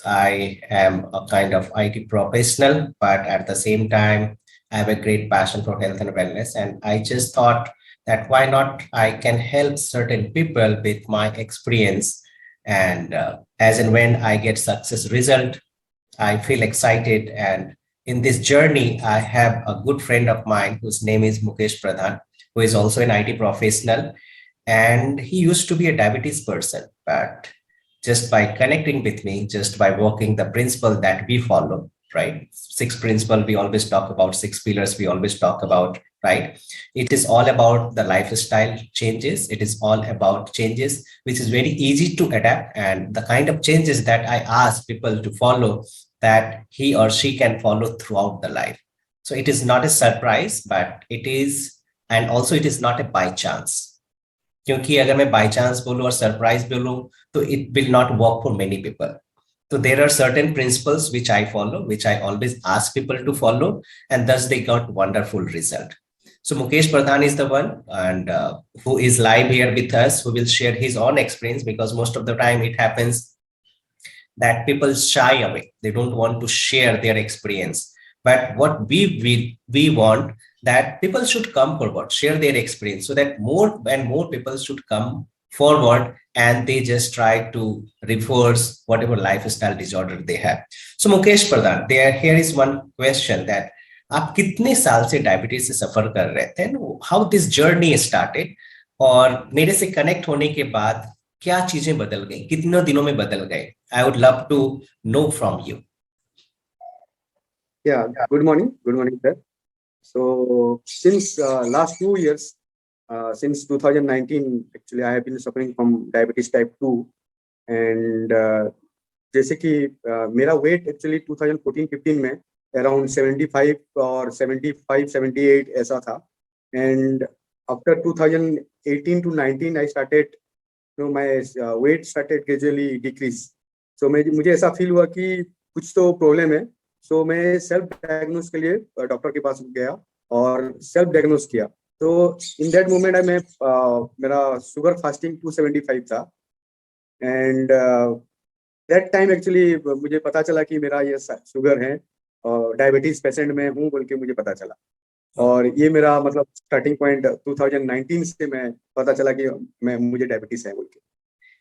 I am a kind of IT professional, but at the same time, I have a great passion for health and wellness. And I just thought that why not I can help certain people with my experience. And as and when I get success result, I feel excited. And in this journey, I have a good friend of mine whose name is Mukesh Pradhan, who is also an IT professional. And he used to be a diabetes person, but just by connecting with me, just by working the principle that we follow, right? Six principle, we always talk about six pillars, we always talk about, right? It is all about the lifestyle changes. It is all about changes, which is very easy to adapt. And the kind of changes that I ask people to follow, that he or she can follow throughout the life. So it is not a surprise, but it is, and also it is not a by chance. क्योंकि अगर मैं by chance बोलूं और surprise बोलूं तो it will not work for many people. So there are certain principles which I follow, which I always ask people to follow, and thus they got wonderful result. So Mukesh Pradhan is the one, and who is live here with us, who will share his own experience, because most of the time it happens that people shy away. They don't want to share their experience. But what we want that people should come forward, share their experience, so that more and more people should come forward and they just try to reverse whatever lifestyle disorder they have. So Mukesh Pradhan, there here is one question that आप कितने साल से diabetes से सफर कर रहे थे, how this journey started, और मेरे से कनेक्ट होने के बाद क्या चीजें बदल गई, कितने दिनों में बदल गए? I would love to know from you. Yeah, good morning, sir. So since last 2 years, since 2019, actually, I have been suffering from diabetes type 2, and जैसे कि मेरा weight actually 2014-15 में around 75 और 75-78 ऐसा था, and after 2018 to 19 I started, my weight started gradually decrease. So मुझे ऐसा feel हुआ कि कुछ तो प्रॉब्लम है. सो मैं सेल्फ डायग्नोस के लिए डॉक्टर के पास गया और सेल्फ डायग्नोस किया. तो इन दैट मोमेंट मैं मेरा शुगर फास्टिंग 275 था, एंड दैट टाइम एक्चुअली मुझे पता चला कि मेरा ये शुगर है और डायबिटीज पेशेंट में हूँ बोल के मुझे पता चला. और ये मेरा मतलब स्टार्टिंग पॉइंट 2019 से मैं पता चला कि मुझे डायबिटीज है बोल के.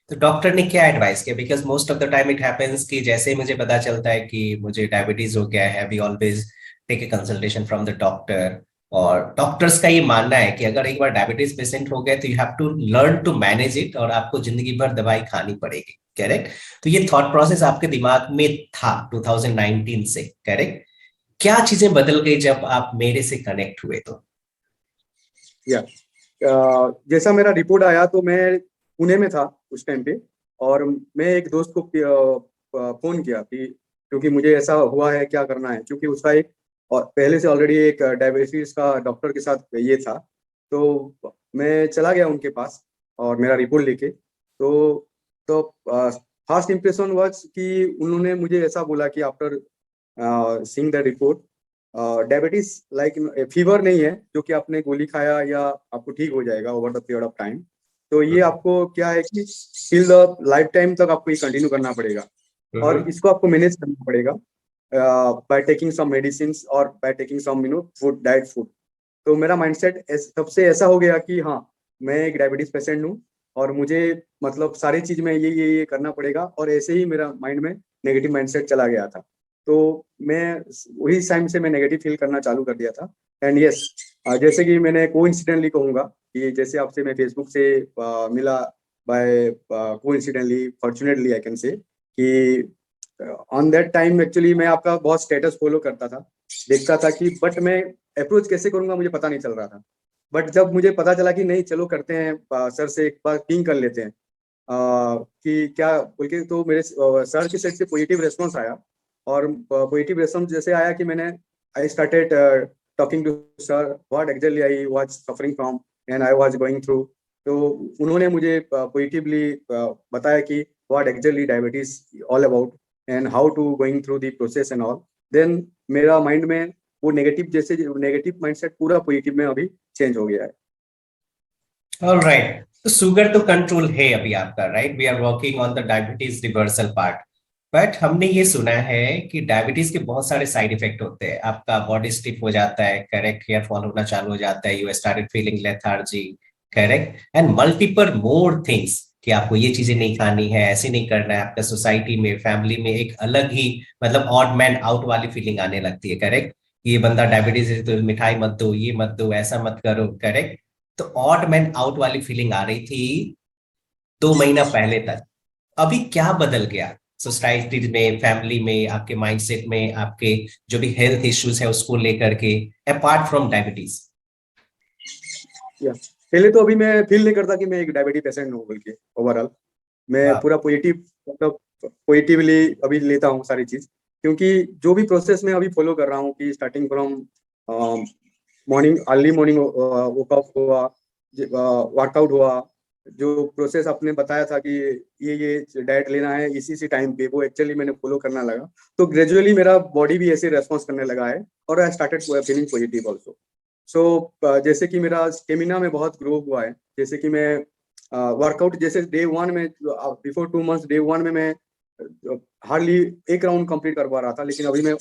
तो डॉक्टर ने क्या एडवाइस किया? Because most of the time it happens कि जैसे ही मुझे पता चलता है कि मुझे डायबिटीज हो गया है, we always take a consultation from the doctor. और डॉक्टर्स का ये मानना है कि अगर एक बार डायबिटीज पेशेंट हो गए तो you have to learn to manage it, और आपको जिंदगी भर दवाई खानी पड़ेगी. करेक्ट? तो ये थॉट प्रोसेस आपके दिमाग में था 2019 से, करेक्ट? क्या चीजें बदल गई जब आप मेरे से कनेक्ट हुए? तो या जैसा मेरा रिपोर्ट आया तो मैं पुणे में था उस टाइम पे, और मैं एक दोस्त को फोन किया कि क्योंकि मुझे ऐसा हुआ है, क्या करना है, क्योंकि उसका एक और पहले से ऑलरेडी एक डायबिटीज का डॉक्टर के साथ ये था. तो मैं चला गया उनके पास और मेरा रिपोर्ट लेके. तो फर्स्ट इम्प्रेशन वाज कि उन्होंने मुझे ऐसा बोला कि after seeing the report, diabetes like fever नहीं है जो कि आपने गोली खाया या आपको ठीक हो जाएगा over the period of time. तो ये आपको क्या है कि टिल द लाइफ टाइम तक आपको ये कंटिन्यू करना पड़ेगा, और इसको आपको मैनेज करना पड़ेगा बाय टेकिंग सम मेडिसिन और by taking some food, diet food. तो मेरा माइंडसेट तब से ऐसा हो गया कि हाँ, मैं एक डायबिटीज पेशेंट हूँ और मुझे मतलब सारी चीज में ये करना पड़ेगा, और ऐसे ही मेरा माइंड में नेगेटिव माइंडसेट चला गया था. तो मैं वही टाइम से मैं नेगेटिव फील करना चालू कर दिया था. एंड यस, जैसे कि मैंने कोइंसिडेंटली कहूँगा कि जैसे आपसे मैं फेसबुक से मिला by coincidentally, fortunately I can say, कि ऑन दैट टाइम एक्चुअली मैं आपका बहुत स्टेटस फॉलो करता था, देखता था कि बट मैं अप्रोच कैसे करूँगा मुझे पता नहीं चल रहा था. बट जब मुझे पता चला कि नहीं चलो करते हैं, सर से एक बार पिंग कर लेते हैं कि क्या बोल के, तो मेरे सर की साइड से पॉजिटिव रेस्पॉन्स आया. और पॉजिटिव रेस्पॉन्स जैसे आया कि मैंने I started talking to sir what actually I was suffering from and I was going through. तो उन्होंने मुझे पॉजिटिवली बताया कि what actually diabetes all about and how to going through the process and all. Then मेरा mind में वो negative mindset पूरा positive में अभी चेंज हो गया है. ऑलराइट, तो शुगर तो कंट्रोल है अभी आपका, right? We are working on the diabetes reversal part. But हमने ये सुना है कि डायबिटीज के बहुत सारे साइड इफेक्ट होते हैं। आपका बॉडी स्टिफ हो जाता है, करेक्ट, हेयर फॉल होना चालू हो जाता है, you started feeling lethargy, correct, and multiple more things कि आपको ये चीजें नहीं खानी है, ऐसे नहीं करना है। आपका सोसाइटी में, फैमिली में एक अलग ही मतलब ऑड मैन आउट वाली फीलिंग आने लगती है, करेक्ट। ये बंदा डायबिटीज है तो मिठाई मत दो, ये मत दो, ऐसा मत करो, करेक्ट। तो ऑड मैन आउट वाली फीलिंग आ रही थी 2 महीना पहले तक। अभी क्या बदल गया सोसाइटी में, फैमिली में, आपके माइंडसेट में, आपके जो भी हेल्थ इश्यूज है उसको लेकर के, अपार्ट फ्रॉम डायबिटीज? या पहले तो अभी मैं फील नहीं करता कि मैं एक डायबिटीज पेशेंट हूँ, बल्कि ओवरऑल मैं वाह। पूरा पॉजिटिव, मतलब पॉजिटिवली अभी लेता हूँ सारी चीज। क्योंकि जो भी प्रोसेस मैं अभी फॉलो कर रहा हूँ कि starting from morning, early morning workout हुआ, वर्कआउट हुआ, जो प्रोसेस आपने बताया था कि ये डाइट लेना है इसी इसी टाइम पे, वो एक्चुअली मैंने फॉलो करना लगा। तो ग्रेजुअली मेरा बॉडी भी ऐसे रेस्पॉन्स करने लगा है, और I started feeling positive also. So जैसे कि मेरा स्टेमिना में बहुत ग्रो हुआ है। जैसे कि मैं वर्कआउट, जैसे डे वन में, बिफोर 2 मंथ्स, डे वन में मैं हार्डली एक राउंड कंप्लीट कर पा रहा था, लेकिन अभी मैं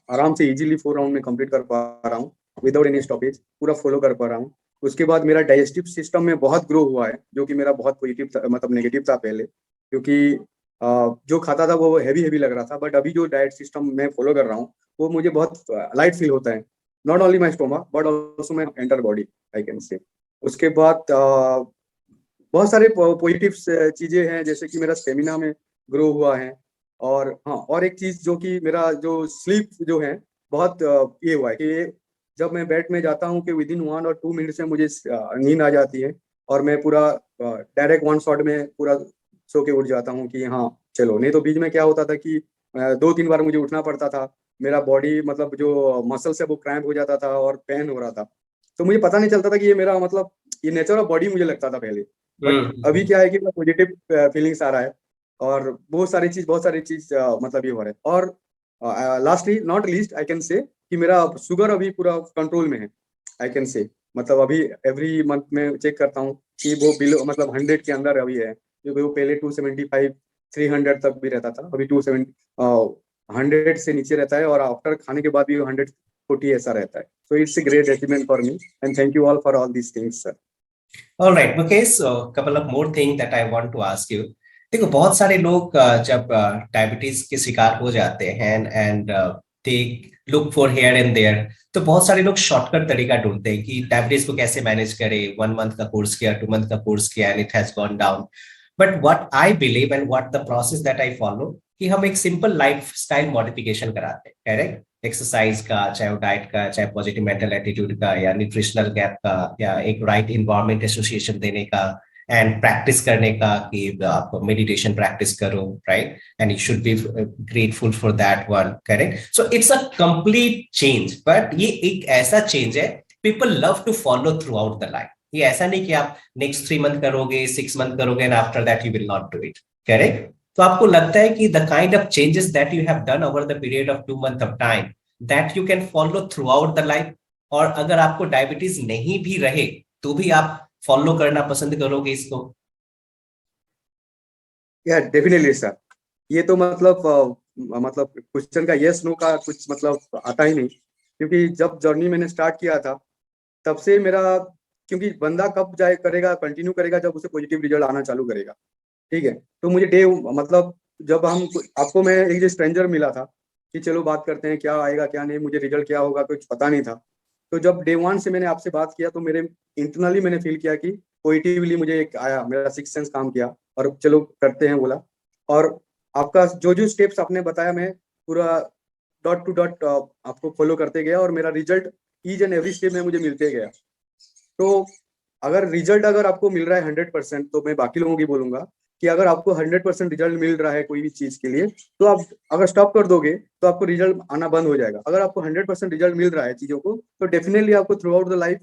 आराम से इजीली 4 राउंड में कंप्लीट कर पा रहा हूँ, विदाउट एनी स्टॉपेज, पूरा फॉलो कर पा रहा हूँ। उसके बाद मेरा डाइजेस्टिव सिस्टम में बहुत ग्रो हुआ है, जो कि मेरा बहुत पॉजिटिव था, मतलब नेगेटिव था पहले। क्योंकि जो खाता था वो हैवी हैवी लग रहा था, बट अभी जो डाइट सिस्टम मैं फॉलो कर रहा हूँ वो मुझे बहुत लाइट फील होता है। Not only my stomach but also my enter body, I can से। उसके बाद बहुत सारे पॉजिटिव चीजें हैं, जैसे कि मेरा स्टेमिना में ग्रो हुआ है। और हाँ, और एक चीज जो कि मेरा जो स्लीप जो है बहुत ये हुआ है कि जब मैं बेड में जाता हूँ कि विद इन 1 और 2 मिनट से मुझे नींद आ जाती है, और मैं पूरा डायरेक्ट वन शॉट में पूरा सो के उठ जाता हूँ कि हाँ चलो। नहीं तो बीच में क्या होता था कि 2-3 बार मुझे उठना पड़ता था, मेरा बॉडी मतलब जो मसल है वो क्रैम्प हो जाता था और पेन हो रहा था। तो मुझे पता नहीं चलता था कि ये मेरा मतलब ये नेचर ऑफ बॉडी मुझे लगता था पहले। बट अभी क्या है कि पॉजिटिव फीलिंग्स आ रहा है, और बहुत सारी चीज मतलब ये हो रहा है। और lastly not least I can say कि मेरा शुगर अभी पूरा कंट्रोल में है, आई कैन से। मतलब अभी एवरी मंथ में चेक करता हूँ कि वो बिलो मतलब 100 के अंदर अभी है, जो वो पहले 275 300 तक भी रहता था, अभी 270 100 से नीचे रहता है, और आफ्टर खाने के बाद भी 140 ऐसा रहता है। So it's a great achievement for me, and thank you all for all these things sir. All right Mukesh, couple of more thing that I want to ask you. देखो, बहुत सारे लोग जब डायबिटीज के शिकार हो जाते हैं and they look for here and there, तो बहुत सारे लोग शॉर्टकट तरीका ढूंढते हैं कि डायबिटीज को कैसे मैनेज करें। 1 मंथ का कोर्स किया, 2 मंथ का कोर्स किया and it has gone down. But what I believe and what the process that I follow, कि हम एक सिंपल लाइफ स्टाइल मॉडिफिकेशन कराते हैं, करेक्ट। एक्सरसाइज का, चाहे वो डाइट का, चाहे पॉजिटिव मेंटल एटीट्यूड का, या न्यूट्रिशनल गैप का, या एक राइट इन्वायरमेंट एसोसिएशन देने का, एंड प्रैक्टिस करने का कि आप मेडिटेशन प्रैक्टिस करो, right, and you should be grateful for that one, correct. So it's a complete change, but ये एक ऐसा चेंज है people love to follow throughout the life. ये ऐसा नहीं कि आप नेक्स्ट 3 मंथ करोगे, 6 मंथ करोगे and after that you will not do it, correct. तो आपको लगता है कि the kind of changes that you have done over the period of 2 month of time, that you can follow throughout the life? और अगर आपको diabetes नहीं भी रहे तो भी आप फॉलो करना पसंद करोगे इसको? या डेफिनेटली सर, ये तो मतलब मतलब क्वेश्चन का यस नो का कुछ मतलब आता ही नहीं। क्योंकि जब जर्नी मैंने स्टार्ट किया था तब से मेरा, क्योंकि बंदा कब जाए करेगा, कंटिन्यू करेगा जब उसे पॉजिटिव रिजल्ट आना चालू करेगा। ठीक है, तो मुझे डे मतलब जब हम आपको, मैं एक जो स्ट्रेंजर मिला था कि चलो बात करते हैं क्या आएगा क्या नहीं, मुझे रिजल्ट क्या होगा कुछ पता नहीं था। तो जब डे वन से मैंने आपसे बात किया तो मेरे इंटरनली मैंने फील किया कि पॉजिटिवली मुझे एक आया, मेरा सिक्स सेंस काम किया, और चलो करते हैं बोला। और आपका जो जो स्टेप्स आपने बताया मैं पूरा डॉट टू डॉट आपको फॉलो करते गया, और मेरा result each and every step में मुझे मिलते गया। तो अगर रिजल्ट अगर आपको मिल रहा है 100%, तो मैं बाकी लोगों की बोलूंगा कि अगर आपको 100% रिजल्ट मिल रहा है कोई भी चीज के लिए, तो आप अगर स्टॉप कर दोगे तो आपको रिजल्ट आना बंद हो जाएगा। अगर आपको 100% रिजल्ट मिल रहा है चीजों को, तो डेफिनेटली आपको थ्रू आउट द लाइफ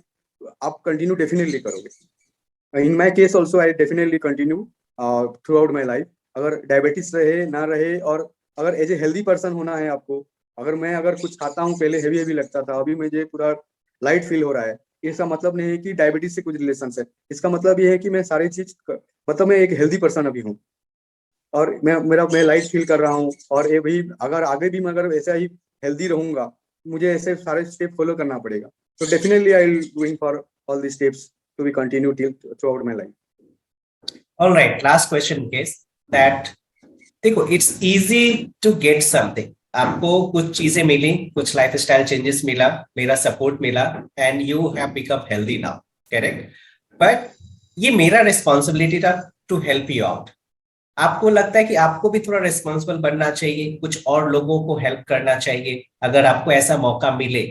आप कंटिन्यू डेफिनेटली करोगे। In my case also I definitely continue throughout my life. अगर डायबिटीज रहे ना रहे, और अगर एज ए हेल्दी पर्सन होना है आपको, अगर कुछ खाता हूँ, पहले हैवी हैवी लगता था, अभी मुझे पूरा लाइट फील हो रहा है, इसका मतलब नहीं है कि डायबिटीज से कुछ रिलेशन है। इसका मतलब ये है कि मैं सारी चीज मतलब मैं एक हेल्दी पर्सन अभी हूँ। और मैं लाइट फील कर रहा हूँ, और ये भी अगर आगे भी मैं अगर ऐसा ही हेल्दी रहूंगा, मुझे ऐसे सारे स्टेप फॉलो करना पड़ेगा. तो definitely I will going for all the steps to be continue till throughout my life. All right, last question, Mukesh, that देखो it's easy to get something. आपको कुछ चीजें मिली, कुछ लाइफस्टाइल चेंजेस मिला, मेरा सपोर्ट मिला, and you have become healthy now, correct. But ये मेरा रिस्पॉन्सिबिलिटी था टू हेल्प यू आउट. आपको लगता है कि आपको भी थोड़ा रिस्पॉन्सिबल बनना चाहिए, कुछ और लोगों को हेल्प करना चाहिए, अगर आपको ऐसा मौका मिले,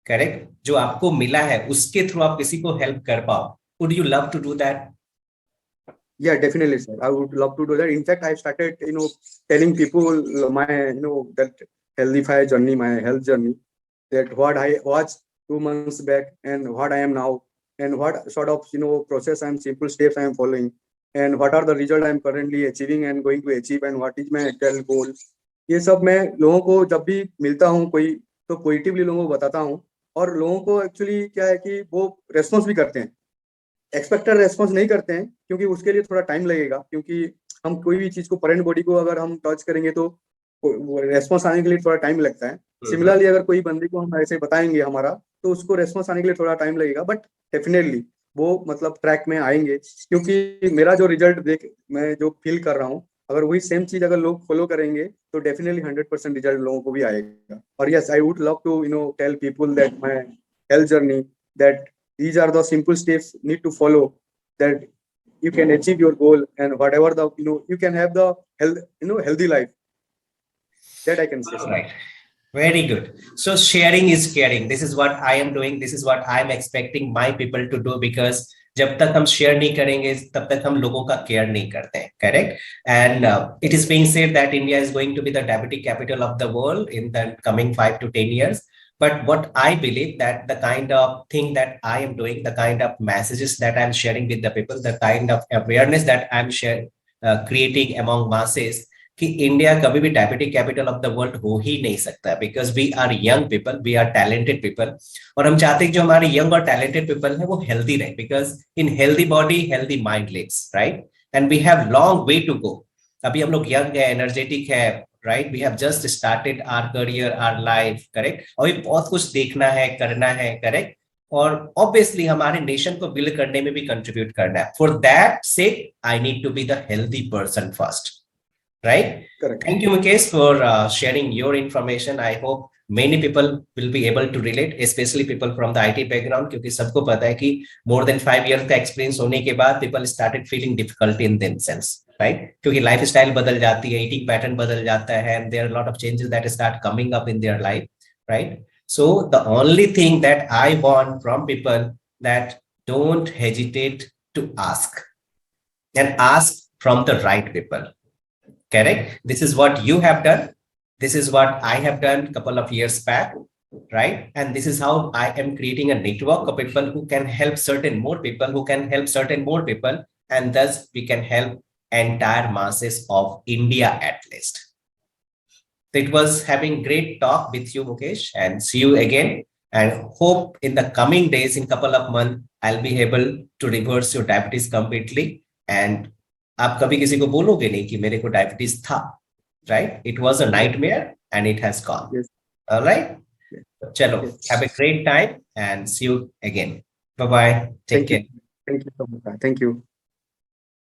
करेक्ट, जो आपको मिला है उसके थ्रू आप किसी को हेल्प कर पाओ. Would you love to do that? Yeah, definitely, sir. I would love to do that. In fact, I started, telling people my, that healthify journey, my health journey, that what I was 2 months back and what I am now, and what sort of, process and simple steps I am following, and what are the results I am currently achieving and going to achieve, and what is my actual goal. ये सब मैं लोगों को जब भी मिलता हूँ कोई, तो पॉजिटिवली लोगों को बताता हूँ. और लोगों को एक्चुअली क्या है कि वो रेस्पॉन्स भी करते हैं. एक्सपेक्टेड रेस्पॉन्स नहीं करते हैं, क्योंकि उसके लिए थोड़ा टाइम लगेगा, क्योंकि हम कोई भी चीज को पेरेंट बॉडी को अगर हम टच करेंगे तो रेस्पॉन्स आने के लिए थोड़ा टाइम लगता है. सिमिलरली अगर कोई बंदे को हम ऐसे बताएंगे हमारा, तो उसको रेस्पॉन्स आने के लिए थोड़ा टाइम लगेगा, बट डेफिनेटली वो मतलब ट्रैक में आएंगे, क्योंकि मेरा जो रिजल्ट देख मैं जो फील कर रहा हूँ, अगर वही सेम चीज अगर लोग फॉलो करेंगे तो डेफिनेटली 100% रिजल्ट लोगों को भी आएगा. और yes, I would love to tell people that my health journey, that these are the simple steps need to follow, that you can achieve your goal, and whatever the you can have the healthy life, that I can say. All right. Very good. So sharing is caring. This is what I am doing. This is what I am expecting my people to do, because जब तक हम share नहीं करेंगे तब तक हम लोगों का केयर नहीं करते हैं, correct. And it is being said that India is going to be the diabetic capital of the world in the coming 5 to 10 years. But what I believe, that the kind of thing that I am doing, the kind of messages that I'm sharing with the people, the kind of awareness that I'm creating among masses, कि India कभी भी diabetic capital of the world हो ही नहीं सकता, because we are young people, we are talented people. और हम चाहते हैं कि जो हमारे यंग और टैलेंटेड पीपल है वो हेल्दी रहे, because in healthy body healthy mind lives, right. And we have long way to go. अभी हम लोग यंग है, एनर्जेटिक है, right. We have just started our career, our life, correct. अभी बहुत कुछ देखना है, करना है, करेक्ट. और ऑब्वियसली हमारे नेशन को बिल्ड करने में भी कंट्रीब्यूट करना है. For that sake I need to be the healthy person first, right? Correct. Thank you, Mukesh, for sharing your information. I hope many people will be able to relate, especially people from the IT background, क्योंकि सबको पता है कि more than 5 years का experience होने के बाद people started feeling difficulty in themselves, right? क्योंकि lifestyle बदल जाती है, eating pattern बदल जाता है, and there are a lot of changes that start coming up in their life, right? So the only thing that I want from people, that don't hesitate to ask, and ask from the right people. Correct. This is what you have done. This is what I have done a couple of years back, right? And this is how I am creating a network of people who can help certain more people, who can help certain more people, and thus we can help entire masses of India at least. It was having great talk with you, Mukesh, and see you again. And hope in the coming days, in couple of months, I'll be able to reverse your diabetes completely. And आप कभी किसी को बोलोगे नहीं कि मेरे को diabetes था, right. It was a nightmare and it has gone. Alright, चलो, have a great time and see you again. Bye bye, take care. Thank you so much. Thank you.